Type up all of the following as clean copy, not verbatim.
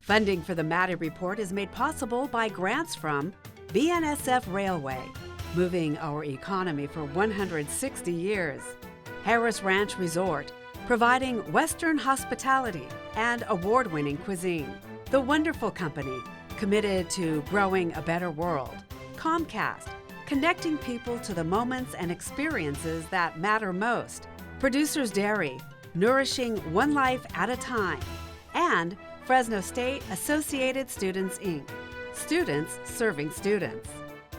Funding for the Maddy Report is made possible by grants from BNSF Railway, moving our economy for 160 years, Harris Ranch Resort, providing Western hospitality and award-winning cuisine, The Wonderful Company, committed to growing a better world, Comcast, connecting people to the moments and experiences that matter most, Producers Dairy, nourishing one life at a time, and Fresno State Associated Students, Inc., students serving students.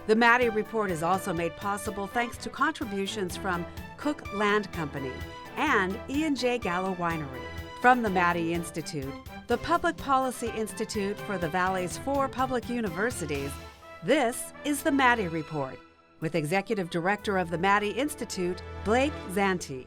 The Maddy Report is also made possible thanks to contributions from Cook Land Company and E&J Gallo Winery. From the Maddy Institute, the Public Policy Institute for the Valley's 4 public universities, this is the Maddy Report with Executive Director of the Maddy Institute, Blake Zante.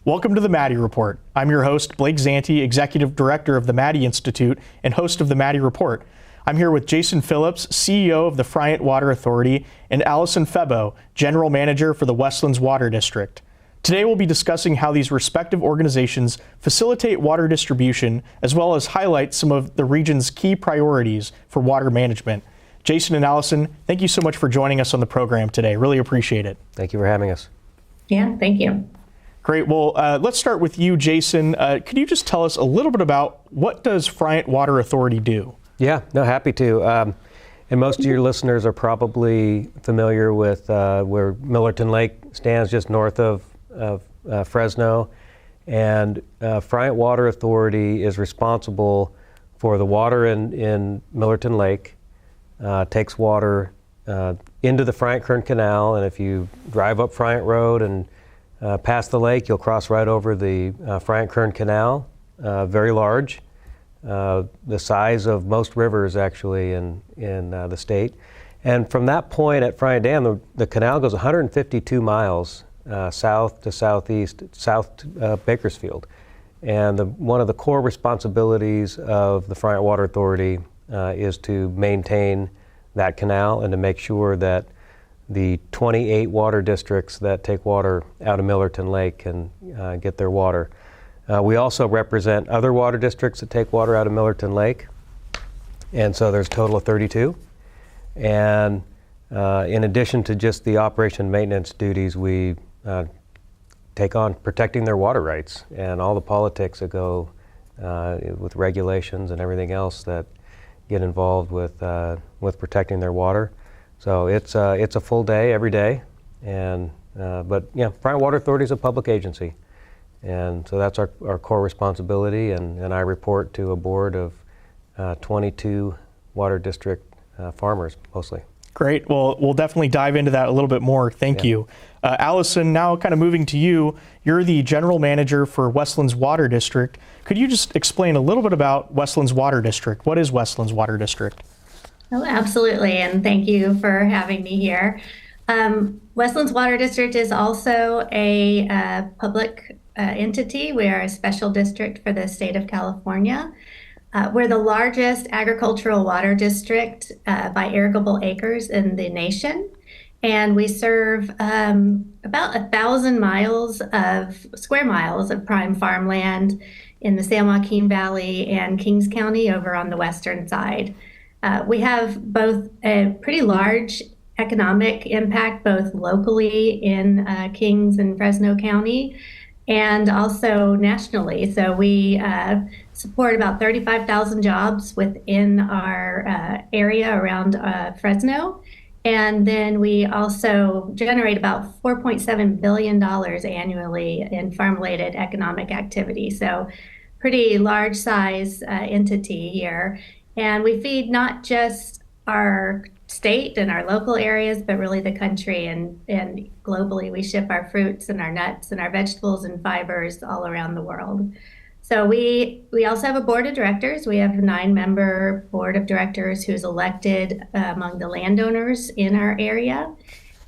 Welcome to the Maddy Report. I'm your host, Blake Zante, Executive Director of the Maddy Institute and host of the Maddy Report. I'm here with Jason Phillips, CEO of the Friant Water Authority, and Allison Febbo, General Manager for the Westlands Water District. Today we'll be discussing how these respective organizations facilitate water distribution, as well as highlight some of the region's key priorities for water management. Jason and Allison, thank you so much for joining us on the program today. Really appreciate it. Thank you for having us. Yeah, thank you. Great. Well, let's start with you, Jason. Could you just tell us a little bit about what does Friant Water Authority do? Yeah, no, happy to. And most of your listeners are probably familiar with where Millerton Lake stands, just north of Fresno. And Friant Water Authority is responsible for the water in Millerton Lake, takes water into the Friant Kern Canal. And if you drive up Friant Road and past the lake, you'll cross right over the Friant Kern Canal, very large, the size of most rivers actually in the state. And from that point at Friant Dam, the canal goes 152 miles south to southeast, south to Bakersfield. And one of the core responsibilities of the Friant Water Authority is to maintain that canal and to make sure that the 28 water districts that take water out of Millerton Lake can get their water. We also represent other water districts that take water out of Millerton Lake, and so there's a total of 32. And in addition to just the operation and maintenance duties, we take on protecting their water rights and all the politics that go with regulations and everything else that get involved with protecting their water. So it's a full day every day, and but yeah, Friant Water Authority is a public agency, and so that's our core responsibility. And I report to a board of 22 water district farmers mostly. Great. Well, we'll definitely dive into that a little bit more. Thank you. Allison, now kind of moving to you, you're the General Manager for Westlands Water District. Could you just explain a little bit about Westlands Water District? What is Westlands Water District? Oh, absolutely, and thank you for having me here. Westlands Water District is also a public entity. We are a special district for the state of California. We're the largest agricultural water district by irrigable acres in the nation, and we serve about 1,000 square miles of prime farmland in the San Joaquin Valley and Kings County over on the western side. We have both a pretty large economic impact, both locally in Kings and Fresno County, and also nationally. So we support about 35,000 jobs within our area around Fresno. And then we also generate about $4.7 billion annually in farm-related economic activity. So pretty large size entity here. And we feed not just our state and our local areas, but really the country, and globally. We ship our fruits and our nuts and our vegetables and fibers all around the world. So we also have a board of directors. We have a 9-member board of directors who's elected among the landowners in our area.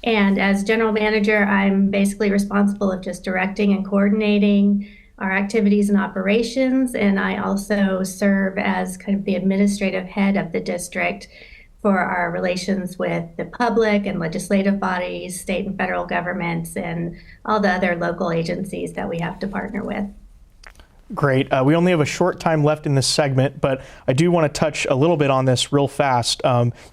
And as general manager, I'm basically responsible of just directing and coordinating our activities and operations, and I also serve as kind of the administrative head of the district for our relations with the public and legislative bodies, state and federal governments, and all the other local agencies that we have to partner with. Great. We only have a short time left in this segment, but I do want to touch a little bit on this real fast.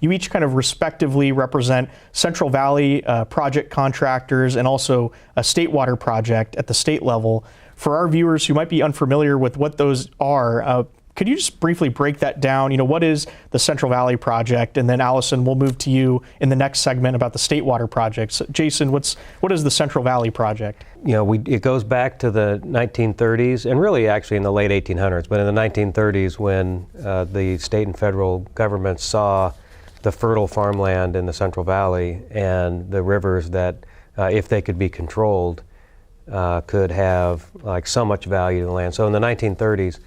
You each kind of respectively represent Central Valley project contractors and also a state water project at the state level. For our viewers who might be unfamiliar with what those are, could you just briefly break that down? What is the Central Valley project? And then Allison, we'll move to you in the next segment about the state water project. So, Jason, what is the Central Valley project? It goes back to the 1930s, and really actually in the late 1800s, but in the 1930s when the state and federal governments saw the fertile farmland in the Central Valley and the rivers that, if they could be controlled, could have so much value to the land. So in the 1930s,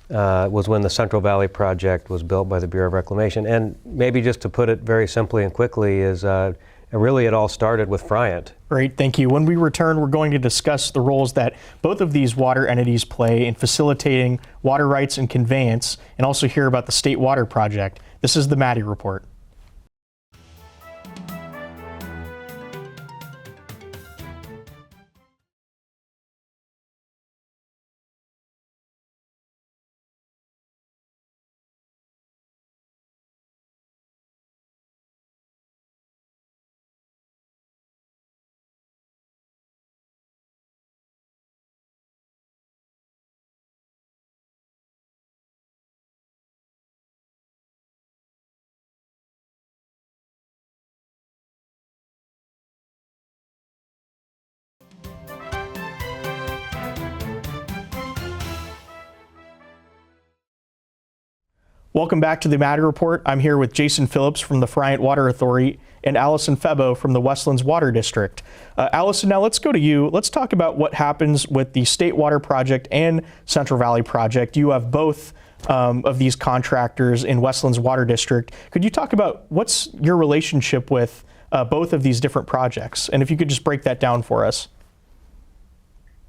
was when the Central Valley Project was built by the Bureau of Reclamation. And maybe just to put it very simply and quickly is really it all started with Friant. Great, thank you. When we return, we're going to discuss the roles that both of these water entities play in facilitating water rights and conveyance, and also hear about the State Water Project. This is the Maddy Report. Welcome back to the Maddy Report. I'm here with Jason Phillips from the Friant Water Authority and Allison Febbo from the Westlands Water District. Allison, now let's go to you. Let's talk about what happens with the State Water Project and Central Valley Project. You have both of these contractors in Westlands Water District. Could you talk about what's your relationship with both of these different projects? And if you could just break that down for us.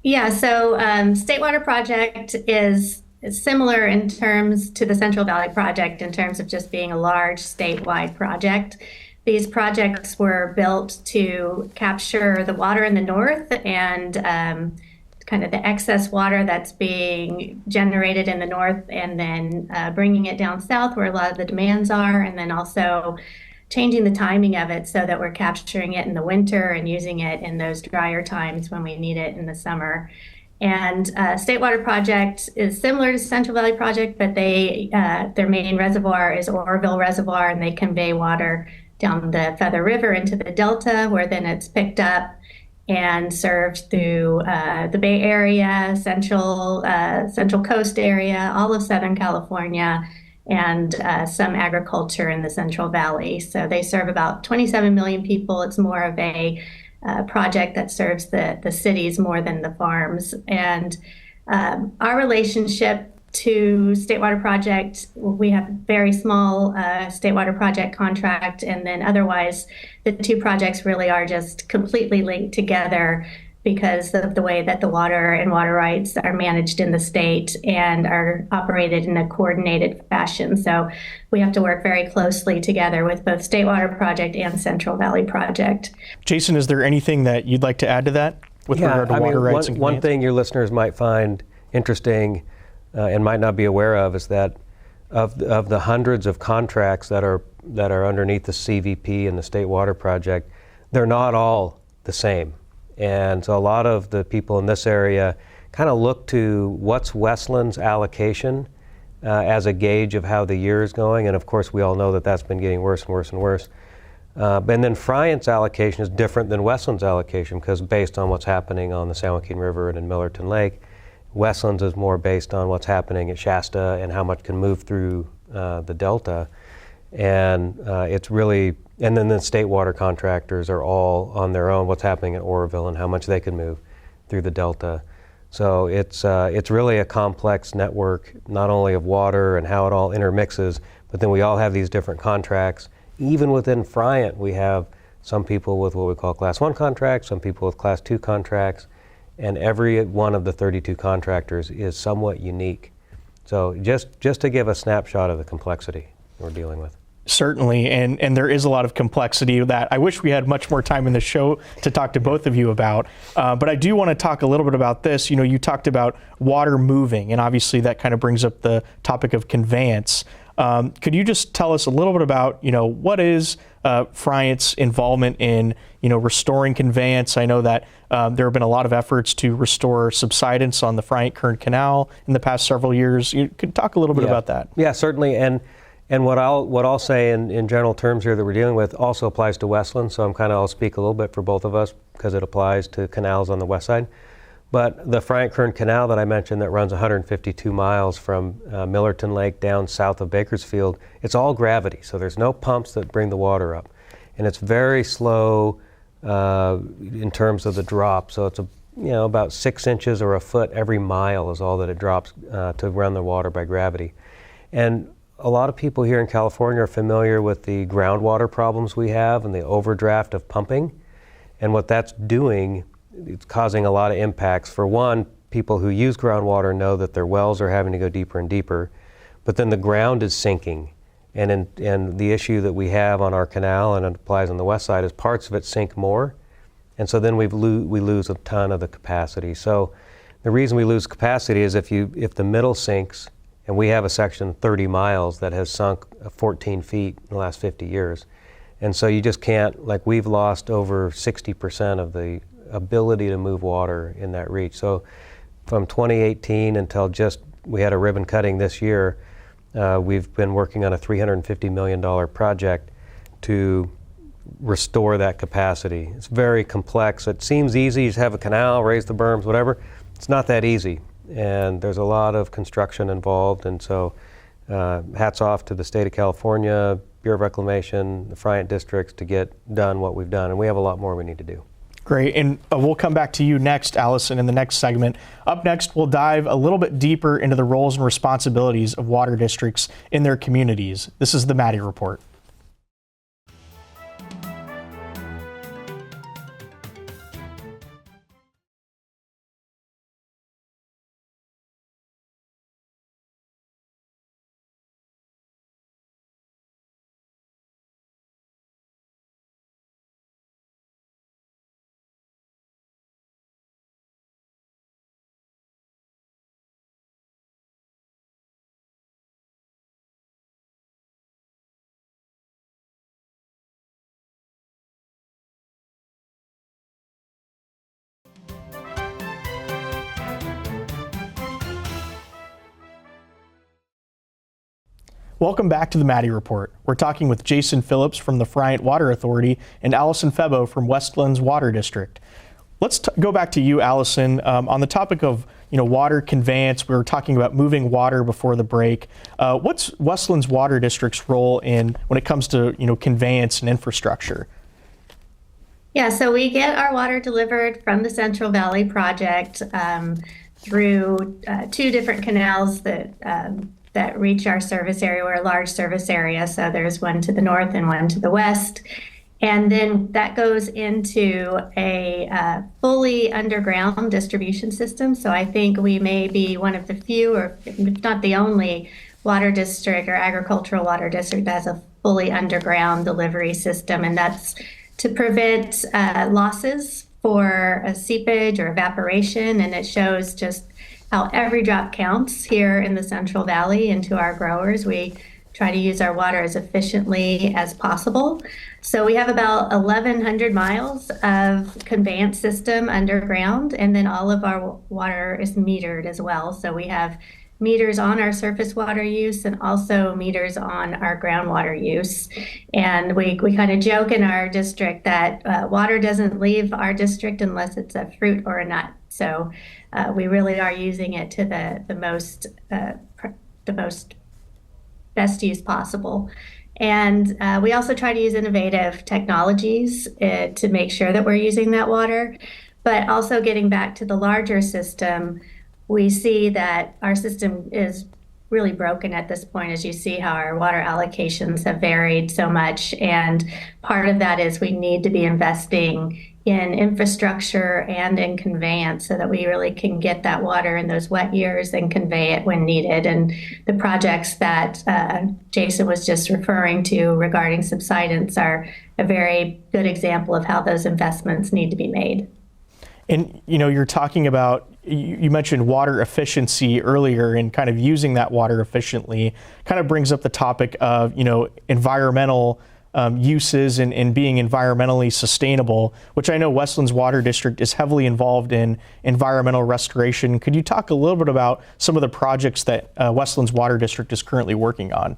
Yeah, so State Water Project is similar in terms to the Central Valley Project in terms of just being a large statewide project. These projects were built to capture the water in the north and kind of the excess water that's being generated in the north, and then bringing it down south where a lot of the demands are, and then also changing the timing of it so that we're capturing it in the winter and using it in those drier times when we need it in the summer. And State Water Project is similar to Central Valley Project, but their main reservoir is Oroville Reservoir, and they convey water down the Feather River into the Delta, where then it's picked up and served through the Bay Area, Central Coast area, all of Southern California, and some agriculture in the Central Valley. So they serve about 27 million people. It's more of a project that serves the cities more than the farms. And our relationship to State Water Project, we have a very small State Water Project contract, and then otherwise the two projects really are just completely linked together because of the way that the water and water rights are managed in the state and are operated in a coordinated fashion. So we have to work very closely together with both State Water Project and Central Valley Project. Jason, is there anything that you'd like to add to that with regard to water rights and one thing your listeners might find interesting and might not be aware of is that of the hundreds of contracts that are underneath the CVP and the State Water Project, they're not all the same. And so a lot of the people in this area kind of look to what's Westlands' allocation as a gauge of how the year is going. And of course, we all know that that's been getting worse and worse and worse. And then Friant's allocation is different than Westlands' allocation because based on what's happening on the San Joaquin River and in Millerton Lake, Westlands is more based on what's happening at Shasta and how much can move through the Delta. And it's really, and then the state water contractors are all on their own, what's happening at Oroville and how much they can move through the Delta. So it's really a complex network, not only of water and how it all intermixes, but then we all have these different contracts. Even within Friant, we have some people with what we call Class 1 contracts, some people with Class 2 contracts, and every one of the 32 contractors is somewhat unique. So just to give a snapshot of the complexity we're dealing with. Certainly, and there is a lot of complexity that I wish we had much more time in the show to talk to both of you about. But I do want to talk a little bit about this. You know, you talked about water moving, and obviously that kind of brings up the topic of conveyance. Could you just tell us a little bit about, you know, what is Friant's involvement in, you know, restoring conveyance? I know that there have been a lot of efforts to restore subsidence on the Friant Current Canal in the past several years. You could talk a little bit about that. Yeah, certainly. And what I'll say in general terms here that we're dealing with also applies to Westlands. So I'll speak a little bit for both of us because it applies to canals on the west side. But the Friant Current Canal that I mentioned that runs 152 miles from Millerton Lake down south of Bakersfield, it's all gravity. So there's no pumps that bring the water up. And it's very slow in terms of the drop. So it's about 6 inches or a foot every mile is all that it drops to run the water by gravity. And a lot of people here in California are familiar with the groundwater problems we have and the overdraft of pumping. And what that's doing, it's causing a lot of impacts. For one, people who use groundwater know that their wells are having to go deeper and deeper, but then the ground is sinking. And the issue that we have on our canal, and it applies on the west side, is parts of it sink more. And so then we lose a ton of the capacity. So the reason we lose capacity is if the middle sinks, and we have a section 30 miles that has sunk 14 feet in the last 50 years. And so you just can't, like we've lost over 60% of the ability to move water in that reach. So from 2018 until we had a ribbon cutting this year, we've been working on a $350 million project to restore that capacity. It's very complex. It seems easy, you just have a canal, raise the berms, whatever. It's not that easy. And there's a lot of construction involved, and so hats off to the state of California, Bureau of Reclamation, the Friant districts to get done what we've done, and we have a lot more we need to do. Great, and we'll come back to you next, Allison, in the next segment. Up next, we'll dive a little bit deeper into the roles and responsibilities of water districts in their communities. This is the Maddy Report. Welcome back to the Maddy Report. We're talking with Jason Phillips from the Friant Water Authority and Allison Febbo from Westlands Water District. Let's go back to you, Allison, on the topic of water conveyance. We were talking about moving water before the break. What's Westlands Water District's role when it comes to conveyance and infrastructure? Yeah, so we get our water delivered from the Central Valley Project through 2 different canals that reach our service area. We're a large service area, so there's one to the north and one to the west. And then that goes into a fully underground distribution system. So I think we may be one of the few, or if not the only, water district or agricultural water district that has a fully underground delivery system. And that's to prevent losses for seepage or evaporation. And it shows just how every drop counts here in the Central Valley into our growers. We try to use our water as efficiently as possible. So we have about 1,100 miles of conveyance system underground, and then all of our water is metered as well. So we have meters on our surface water use and also meters on our groundwater use. And we kind of joke in our district that water doesn't leave our district unless it's a fruit or a nut. So we really are using it to the most best use possible. And we also try to use innovative technologies to make sure that we're using that water. But also getting back to the larger system, we see that our system is really broken at this point, as you see how our water allocations have varied so much. And part of that is we need to be investing in infrastructure and in conveyance so that we really can get that water in those wet years and convey it when needed. And the projects that Jason was just referring to regarding subsidence are a very good example of how those investments need to be made. And you're talking about, you mentioned water efficiency earlier, and kind of using that water efficiently kind of brings up the topic of environmental uses and being environmentally sustainable, which I know Westlands Water District is heavily involved in environmental restoration. Could you talk a little bit about some of the projects that Westlands Water District is currently working on?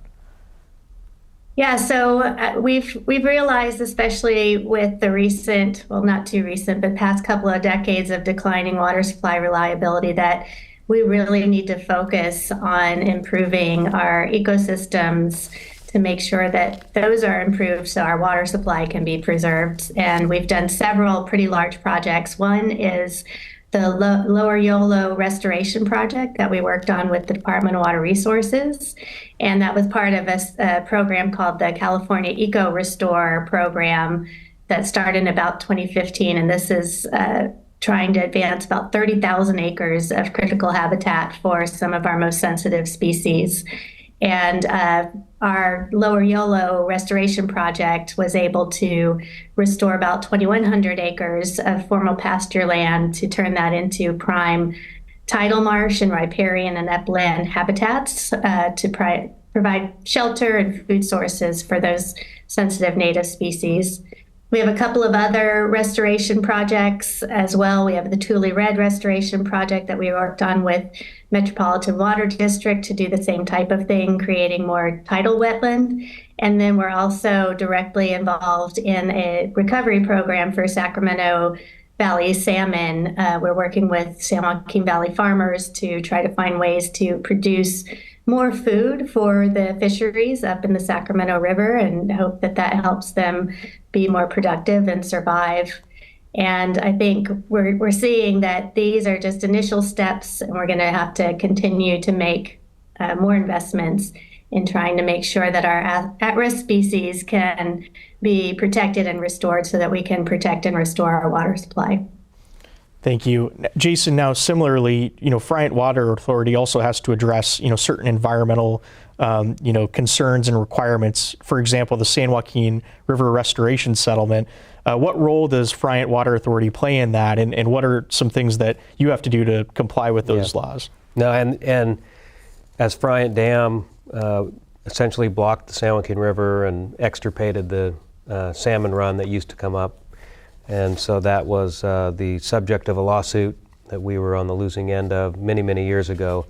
Yeah, so we've realized, especially with the recent, well, not too recent, but past couple of decades of declining water supply reliability, that we really need to focus on improving our ecosystems to make sure that those are improved so our water supply can be preserved. And we've done several pretty large projects. One is the Lower Yolo restoration project that we worked on with the Department of Water Resources. And that was part of a program called the California Eco Restore program that started in about 2015. And this is trying to advance about 30,000 acres of critical habitat for some of our most sensitive species. And our Lower Yolo restoration project was able to restore about 2,100 acres of formal pasture land to turn that into prime tidal marsh and riparian and upland habitats to provide shelter and food sources for those sensitive native species. We have a couple of other restoration projects as well. We have the Tule Red restoration project that we worked on with Metropolitan Water District to do the same type of thing, creating more tidal wetland. And then we're also directly involved in a recovery program for Sacramento Valley salmon. We're working with San Joaquin Valley farmers to try to find ways to produce more food for the fisheries up in the Sacramento River, and hope that that helps them be more productive and survive. And I think we're seeing that these are just initial steps, and we're going to have to continue to make more investments in trying to make sure that our at-risk species can be protected and restored so that we can protect and restore our water supply. Thank you. Jason, now similarly, Friant Water Authority also has to address, certain environmental, concerns and requirements. For example, the San Joaquin River Restoration Settlement. What role does Friant Water Authority play in that, and what are some things that you have to do to comply with those laws? No, and as Friant Dam essentially blocked the San Joaquin River and extirpated the salmon run that used to come up. And so that was the subject of a lawsuit that we were on the losing end of many, many years ago.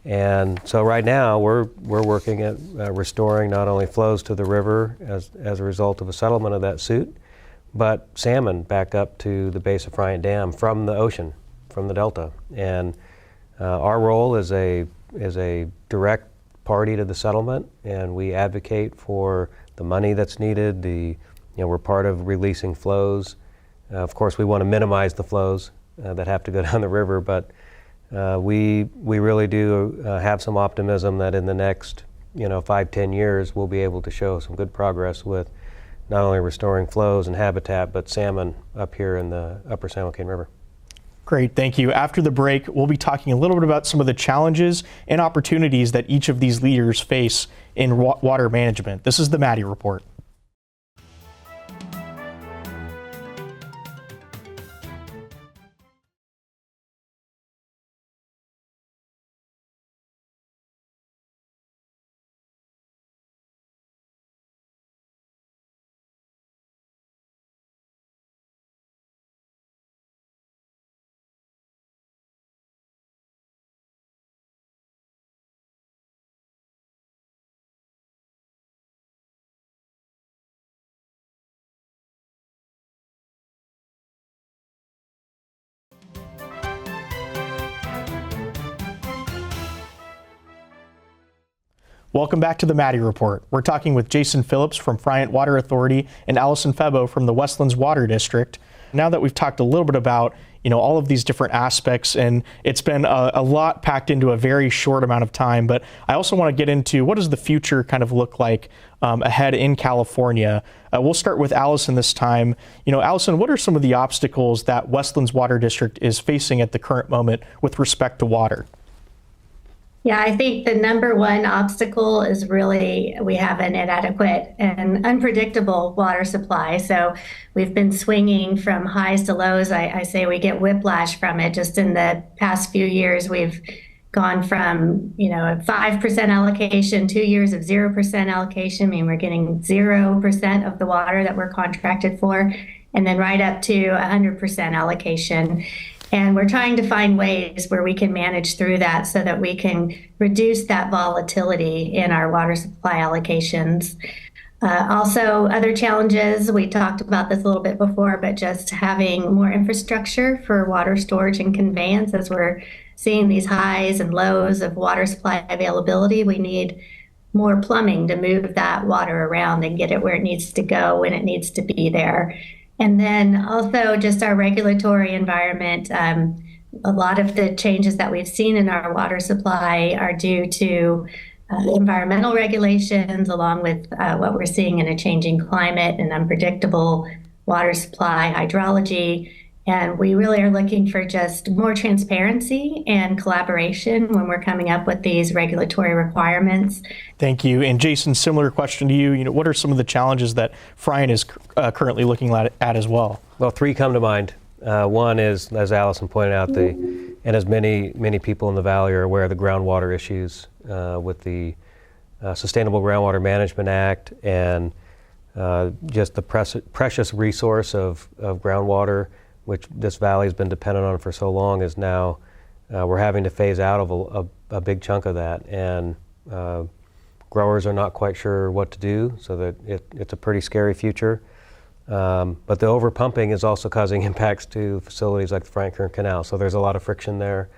And so right now we're working at restoring not only flows to the river as a result of a settlement of that suit, but salmon back up to the base of Friant Dam from the ocean, from the delta. And our role is a direct party to the settlement, and we advocate for the money that's needed. We're part of releasing flows. Of course, we want to minimize the flows that have to go down the river, but we really do have some optimism that in the next 5-10 years we'll be able to show some good progress with not only restoring flows and habitat, but salmon up here in the upper San Joaquin River. Great, thank you. After the break, we'll be talking a little bit about some of the challenges and opportunities that each of these leaders face in water management. This is the Maddy Report. Welcome back to the Maddy Report. We're talking with Jason Phillips from Friant Water Authority and Allison Febbo from the Westlands Water District. Now that we've talked a little bit about all of these different aspects, and it's been a lot packed into a very short amount of time, but I also want to get into what does the future kind of look like ahead in California. We'll start with Allison this time. Allison, what are some of the obstacles that Westlands Water District is facing at the current moment with respect to water? Yeah, I think the number one obstacle is really we have an inadequate and unpredictable water supply. So we've been swinging from highs to lows. I say we get whiplash from it. Just in the past few years, we've gone from, a 5% allocation, 2 years of 0% allocation. I mean, we're getting 0% of the water that we're contracted for, and then right up to 100% allocation. And we're trying to find ways where we can manage through that so that we can reduce that volatility in our water supply allocations. Also, other challenges, we talked about this a little bit before, but just having more infrastructure for water storage and conveyance. As we're seeing these highs and lows of water supply availability, we need more plumbing to move that water around and get it where it needs to go when it needs to be there. And then also just our regulatory environment. A lot of the changes that we've seen in our water supply are due to environmental regulations, along with what we're seeing in a changing climate and unpredictable water supply hydrology. And we really are looking for just more transparency and collaboration when we're coming up with these regulatory requirements. Thank you. And Jason, similar question to you. What are some of the challenges that Friant is currently looking at as well? Well, three come to mind. One is, as Allison pointed out, and as many people in the Valley are aware, the groundwater issues with the Sustainable Groundwater Management Act and just the precious resource of groundwater, which this valley has been dependent on for so long, is now we're having to phase out of a big chunk of that. And growers are not quite sure what to do, so that it's a pretty scary future. But the overpumping is also causing impacts to facilities like the Friant Current Canal. So there's a lot of friction there,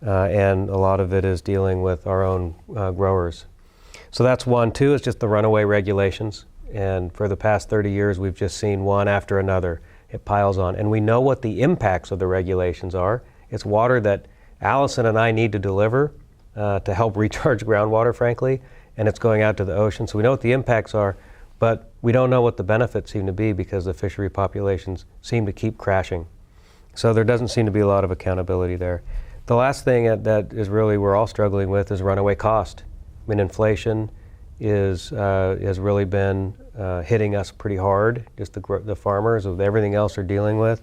and a lot of it is dealing with our own growers. So that's one. Two is just the runaway regulations. And for the past 30 years, we've just seen one after another. It piles on. And we know what the impacts of the regulations are. It's water that Allison and I need to deliver to help recharge groundwater, frankly, and it's going out to the ocean. So we know what the impacts are, but we don't know what the benefits seem to be because the fishery populations seem to keep crashing. So there doesn't seem to be a lot of accountability there. The last thing that is really we're all struggling with is runaway cost. I mean, inflation has really been hitting us pretty hard, just the farmers with everything else they're dealing with.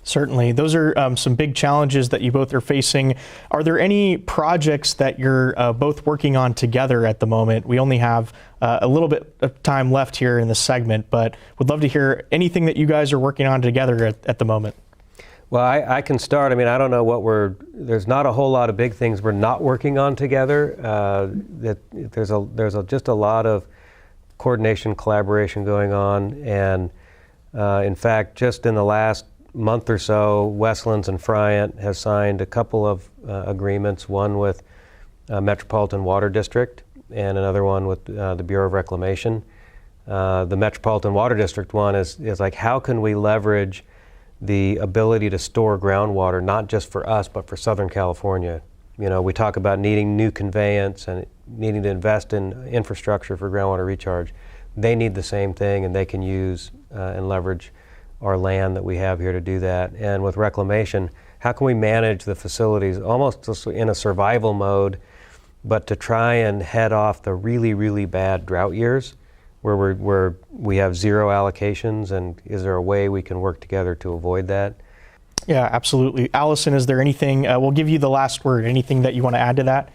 Certainly. Those are some big challenges that you both are facing. Are there any projects that you're both working on together at the moment? We only have a little bit of time left here in this segment, but would love to hear anything that you guys are working on together at the moment. Well, I can start. I mean, I don't know there's not a whole lot of big things we're not working on together. There's just a lot of coordination, collaboration going on. And in fact, just in the last month or so, Westlands and Friant has signed a couple of agreements, one with Metropolitan Water District and another one with the Bureau of Reclamation. The Metropolitan Water District one is like, how can we leverage the ability to store groundwater, not just for us, but for Southern California? We talk about needing new conveyance and needing to invest in infrastructure for groundwater recharge. They need the same thing, and they can use and leverage our land that we have here to do that. And with reclamation, how can we manage the facilities almost in a survival mode, but to try and head off the really, really bad drought years where we have zero allocations, and is there a way we can work together to avoid that? Yeah, absolutely. Allison, is there anything, we'll give you the last word, anything that you want to add to that?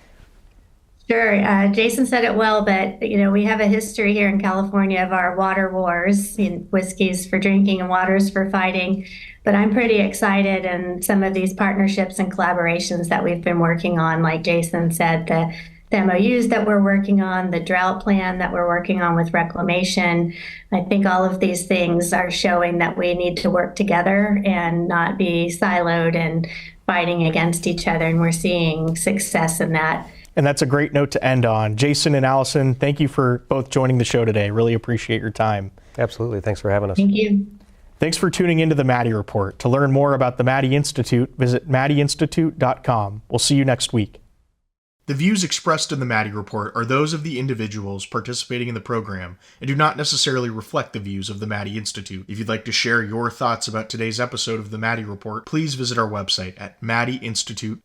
Sure. Jason said it well, but we have a history here in California of our water wars, whiskeys for drinking and waters for fighting. But I'm pretty excited, and some of these partnerships and collaborations that we've been working on, like Jason said, the MOUs that we're working on, the drought plan that we're working on with reclamation. I think all of these things are showing that we need to work together and not be siloed and fighting against each other. And we're seeing success in that. And that's a great note to end on. Jason and Allison, thank you for both joining the show today. Really appreciate your time. Absolutely. Thanks for having us. Thank you. Thanks for tuning into the Maddy Report. To learn more about the Maddy Institute, visit maddyinstitute.com. We'll see you next week. The views expressed in the Maddy Report are those of the individuals participating in the program and do not necessarily reflect the views of the Maddy Institute. If you'd like to share your thoughts about today's episode of the Maddy Report, please visit our website at maddyinstitute.com.